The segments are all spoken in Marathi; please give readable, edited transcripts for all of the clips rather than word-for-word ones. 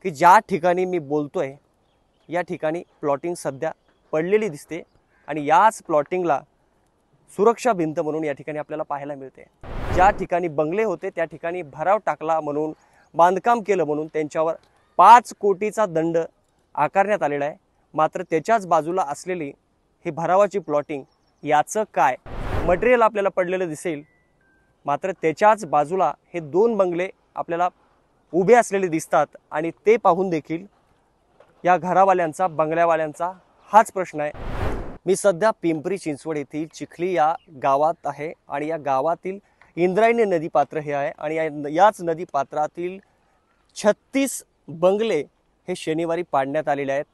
की ज्या ठिकाणी मी बोलतोय या ठिकाणी प्लॉटिंग सध्या पडलेली दिसते आणि याच प्लॉटिंगला सुरक्षा भिंत म्हणून या ठिकाणी आपल्याला पाहायला मिळते। ज्या ठिकाणी बंगले होते त्या ठिकाणी भराव टाकला म्हणून, बांधकाम केलं म्हणून त्यांच्यावर 5 कोटीचा दंड आकारण्यात आलेला आहे। मात्र त्याच्याच बाजूला असलेली ही भरावाची प्लॉटिंग, याचं काय? मटेरियल आपल्याला पडलेलं दिसेल, मात्र त्याच्याच बाजूला हे 2 बंगले आपल्याला उभे असलेले दिसतात आणि ते पाहून देखील या घरावाल्यांचा, बंगल्यावाल्यांचा हाच प्रश्न आहे। मी सध्या पिंपरी चिंचवड येथील चिखली या गावात आहे आणि या गावातील इंद्रायणी नदीपात्र हे आहे आणि याच नदीपात्रातील 36 बंगले हे शनिवारी पाडण्यात आलेले आहेत।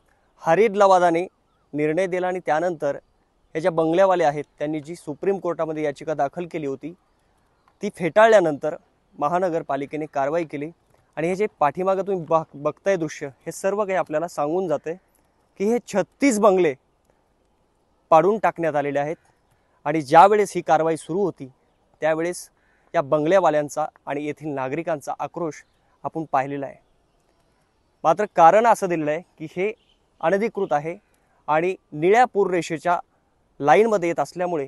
हरित लवादाने निर्णय दिला आणि त्यानंतर हे ज्या बंगल्यावाले आहेत त्यांनी जी सुप्रीम कोर्टामध्ये याचिका दाखल केली होती ती फेटाळल्यानंतर महानगरपालिकेने कारवाई केली आणि हे जे पाठीमागे तुम्ही बघताय दृश्य, हे सर्व काही आपल्याला सांगून जाते की हे 36 बंगले पाडून टाकण्यात आलेले आहेत। आणि ज्यावेळेस ही कारवाई सुरू होती त्यावेळेस या बंगल्यावाल्यांचा आणि येथील नागरिकांचा आक्रोश आपण पाहिलेला आहे। मात्र कारण असं दिलेलं आहे की हे अनधिकृत आहे आणि निळ्या पूररेषेच्या लाईनमध्ये येत असल्यामुळे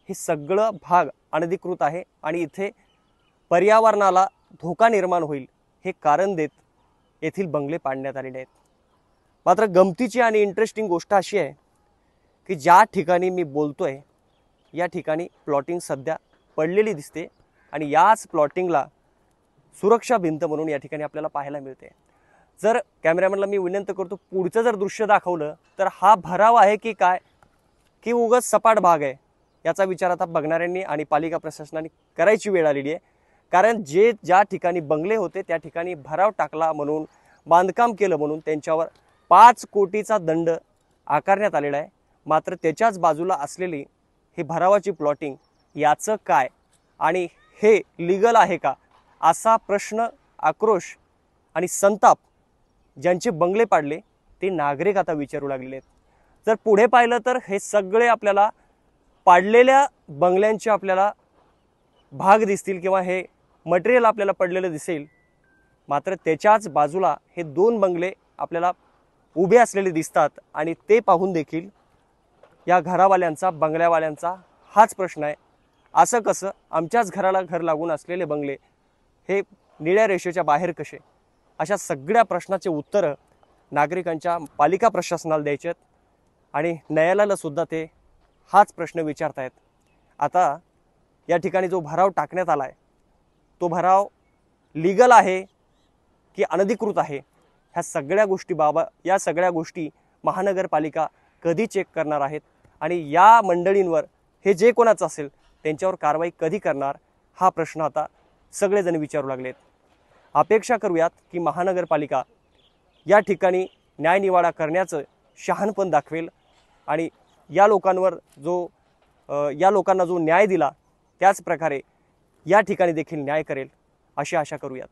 हे सगळं भाग अनधिकृत आहे आणि इथे पर्यावरणाला धोका निर्माण होईल हे कारण देत येथील बंगले पाडण्यात आलेले आहेत। मात्र गमतीची आणि इंटरेस्टिंग गोष्ट अशी आहे की ज्या ठिकाणी मी बोलतोय या ठिकाणी प्लॉटिंग सध्या पडलेली दिसते आणि याच प्लॉटिंगला सुरक्षा भिंत म्हणून या ठिकाणी आपल्याला पाहायला मिळते। जर कॅमेरामॅनला मी विनंती करतो पुढचं जर दृश्य दाखवलं तर हा भराव आहे की काय, की उगाच सपाट भाग आहे, याचा विचार आता बघणाऱ्यांनी आणि पालिका प्रशासनाने करायची वेळ आलेली आहे। कारण ज्या ठिकाणी बंगले होते त्या ठिकाणी भराव टाकला म्हणून, बांधकाम केलं म्हणून त्यांच्यावर 5 कोटीचा दंड आकारण्यात आलेला आहे। मात्र त्याच्याच बाजूला असलेली ही भरावाची प्लॉटिंग, याचं काय आणि हे लीगल आहे का, असा प्रश्न, आक्रोश आणि संताप ज्यांचे बंगले पाडले ते नागरिक आता विचारू लागलेले आहेत। जर पुढे पाहिलं तर हे सगळे आपल्याला पाडलेल्या बंगल्यांचे आपल्याला भाग दिसतील किंवा हे मटेरियल आपल्याला पडलेलं दिसेल, मात्र त्याच्याच बाजूला हे 2 बंगले आपल्याला उभे असलेले दिसतात आणि ते पाहून देखील या घरावाल्यांचा, बंगल्यावाल्यांचा हाच प्रश्न आहे, असं कसं आमच्याच घराला घर लागून असलेले बंगले हे निळ्या रेषेच्या बाहेर कसे? अशा सगळ्या प्रश्नाचे उत्तरं नागरिकांच्या पालिका प्रशासनाला द्यायचे आहेत आणि न्यायालयाला सुद्धा ते हाच प्रश्न विचारतायत। आता या ठिकाणी जो भराव टाकण्यात आला आहे तो भराव लीगल आहे की अनधिकृत आहे, ह्या सगळ्या गोष्टी महानगरपालिका कधी चेक करणार आहेत आणि या मंडळींवर हे जे कोणाचं असेल त्यांच्यावर कारवाई कधी करणार, हा प्रश्न आता सगळेजण विचारू लागलेत। अपेक्षा करूयात की महानगरपालिका या ठिकाणी न्यायनिवाडा करण्याचं शहाणपण दाखवेल आणि या लोकांना जो न्याय दिला त्याच प्रकारे या ठिकाणी देखील न्याय करेल अशी आशा करूयात।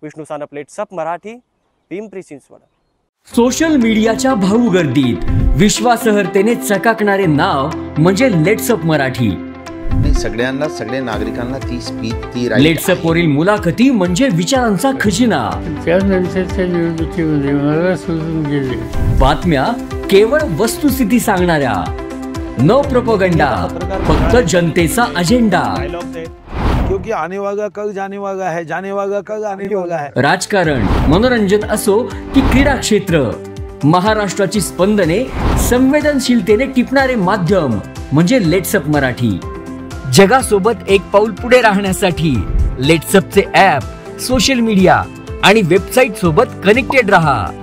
विष्णू सानप, लेट्सअप मराठी, पिंपरी चिंचवड। सोशल मीडियाच्या भाऊ गर्दीत विश्वासार्हतेने चकाकणारे नाव म्हणजे लेट्सअप मराठी। सगळ्या नागरिकांना ती स्पीच, ती लेट्सअप वरील मुलाखती म्हणजे विचारांचा खजिना। त्यानंतरच्या निवडणुकीमध्ये मला सोडून गेले। बातम्या केवळ वस्तुस्थिती सांगणाऱ्या, न प्रोपगंडा, फक्त जनतेचा अजेंडा। क्योंकि आने वाला कल जाने वाला है, जाने वाला कल आने वाला है। राजकारण, मनोरंजन असो की क्रीडा क्षेत्र, महाराष्ट्राची स्पंदने संवेदनशीलतेने टिपणारे माध्यम म्हणजे लेट्सअप मराठी। जगासोबत एक पाऊल पुढे राहण्यासाठी लेट्सअपचे ॲप, सोशल मीडिया आणि वेबसाईट सोबत कनेक्टेड रहा।